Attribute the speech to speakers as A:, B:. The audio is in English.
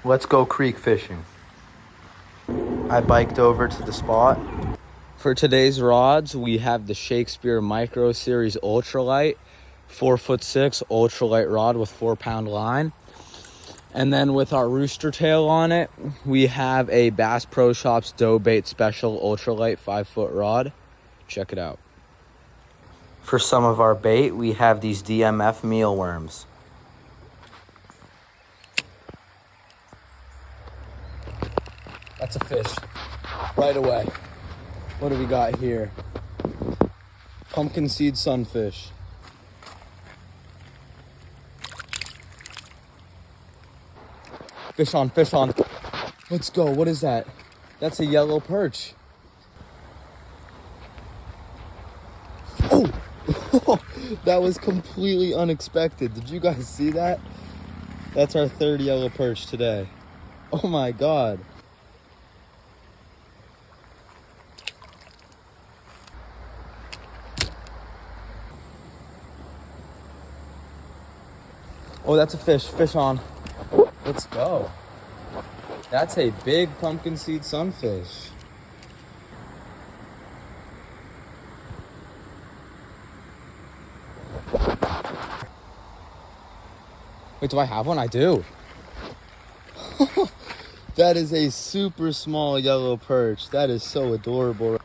A: Let's go creek fishing. I biked over to the spot. For today's rods, we have the Shakespeare Micro Series Ultralight, 4'6" ultralight rod with 4-pound line. And then with our rooster tail on it, we have a Bass Pro Shops Dough Bait Special Ultralight 5-foot rod. Check it out. For some of our bait, we have these DMF mealworms. That's a fish. Right away. What do we got here? Pumpkin seed sunfish. Fish on, fish on. Let's go. What is that? That's a yellow perch. Oh! That was completely unexpected. Did you guys see that? That's our third yellow perch today. Oh my God. Oh, that's a fish. Fish on. Let's go. That's a big pumpkin seed sunfish. Wait, do I have one? I do. That is a super small yellow perch. That is so adorable.